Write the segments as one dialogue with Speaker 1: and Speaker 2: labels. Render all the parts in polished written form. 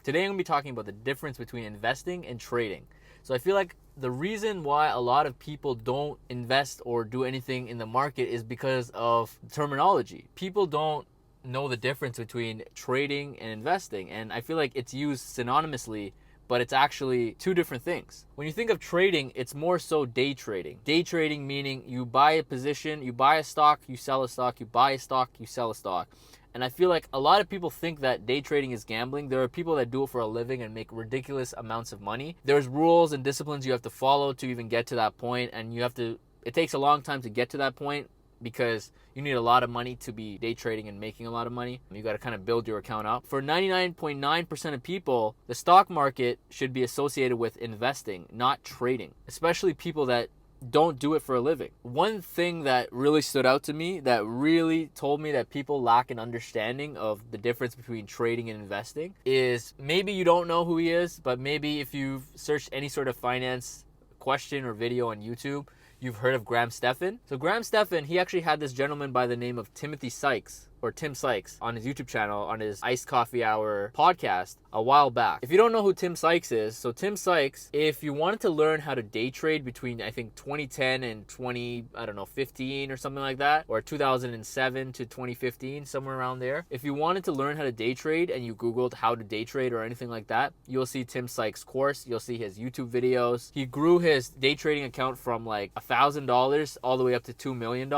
Speaker 1: Today I'm going to be talking about the difference between investing and trading. So I feel like the reason why a lot of people don't invest or do anything in the market is because of terminology. People don't know the difference between trading and investing, and I feel like it's used synonymously, but it's actually two different things. When you think of trading, it's more so day trading. Day trading meaning you buy a position, you buy a stock, you sell a stock, you buy a stock, you sell a stock. And I feel like a lot of people think that day trading is gambling. There are people that do it for a living and make ridiculous amounts of money. There's rules and disciplines you have to follow to even get to that point, and it takes a long time to get to that point because you need a lot of money to be day trading and making a lot of money. You got to kind of build your account up. For 99.9% of people, the stock market should be associated with investing, not trading, especially people that don't do it for a living. One thing that really stood out to me, that really told me that people lack an understanding of the difference between trading and investing, is maybe you don't know who he is, but maybe if you've searched any sort of finance question or video on YouTube, you've heard of Graham Stephan. So Graham Stephan, he actually had this gentleman by the name of Timothy Sykes, or Tim Sykes, on his YouTube channel, on his Iced Coffee Hour podcast a while back. If you don't know who Tim Sykes is, so Tim Sykes, if you wanted to learn how to day trade between, I think, 2010 and 15 or something like that, or 2007 to 2015, somewhere around there. If you wanted to learn how to day trade and you Googled how to day trade or anything like that, you'll see Tim Sykes' course, you'll see his YouTube videos. He grew his day trading account from like $1,000 all the way up to $2 million,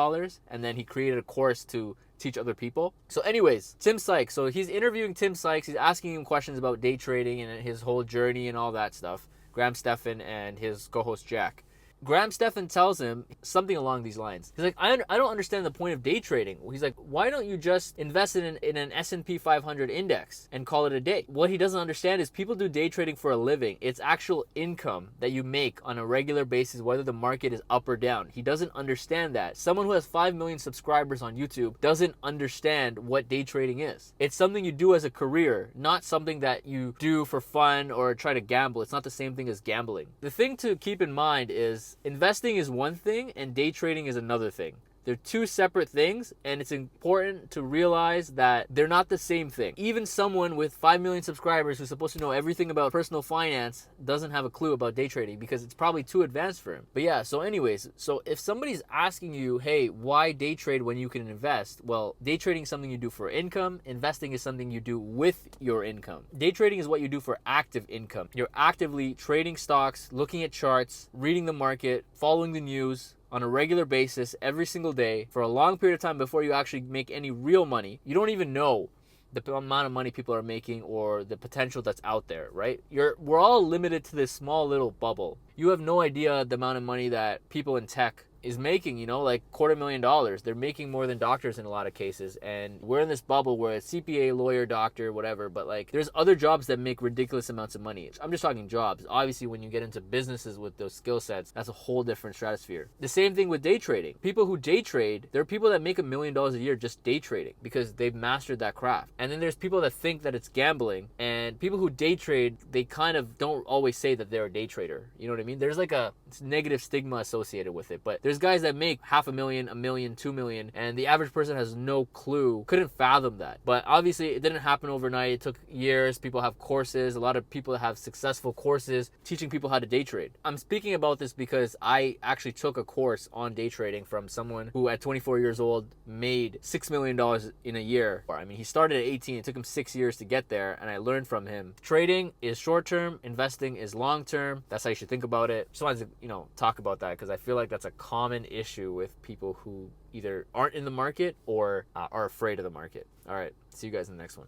Speaker 1: and then he created a course to teach other people. So anyways, Tim Sykes, so he's interviewing Tim Sykes, he's asking him questions about day trading and his whole journey and all that stuff. Graham Stephan and his co-host Jack. Graham Stephan tells him something along these lines. He's like, I don't understand the point of day trading. He's like, why don't you just invest in an S&P 500 index and call it a day? What he doesn't understand is people do day trading for a living. It's actual income that you make on a regular basis, whether the market is up or down. He doesn't understand that. Someone who has 5 million subscribers on YouTube doesn't understand what day trading is. It's something you do as a career, not something that you do for fun or try to gamble. It's not the same thing as gambling. The thing to keep in mind is investing is one thing and day trading is another thing. They're two separate things, and it's important to realize that they're not the same thing. Even someone with 5 million subscribers who's supposed to know everything about personal finance doesn't have a clue about day trading because it's probably too advanced for him. But yeah, so anyways, so if somebody's asking you, hey, why day trade when you can invest? Well, day trading is something you do for income. Investing is something you do with your income. Day trading is what you do for active income. You're actively trading stocks, looking at charts, reading the market, following the news, on a regular basis every single day for a long period of time before you actually make any real money. You don't even know the amount of money people are making or the potential that's out there, right? We're all limited to this small little bubble. You have no idea the amount of money that people in tech is making, like $250,000. They're making more than doctors in a lot of cases, and we're in this bubble where it's CPA, lawyer, doctor, whatever, but like there's other jobs that make ridiculous amounts of money. I'm just talking jobs. Obviously, when you get into businesses with those skill sets, that's a whole different stratosphere. The same thing with day trading. People who day trade, there are people that make $1 million a year just day trading because they've mastered that craft. And then there's people that think that it's gambling, and people who day trade, they kind of don't always say that they're a day trader. You know what I mean? There's like a negative stigma associated with it, but there's guys that make $500,000, $1 million, $2 million, and the average person has no clue, couldn't fathom that. But obviously it didn't happen overnight. It took years. People have courses. A lot of people have successful courses teaching people how to day trade. I'm speaking about this because I actually took a course on day trading from someone who at 24 years old made $6 million in a year. I mean, he started at 18. It took him 6 years to get there, and I learned from him. Trading is short-term. Investing is long-term. That's how you should think about it. Just wanted to, talk about that because I feel like that's a common issue with people who either aren't in the market or are afraid of the market. All right, see you guys in the next one.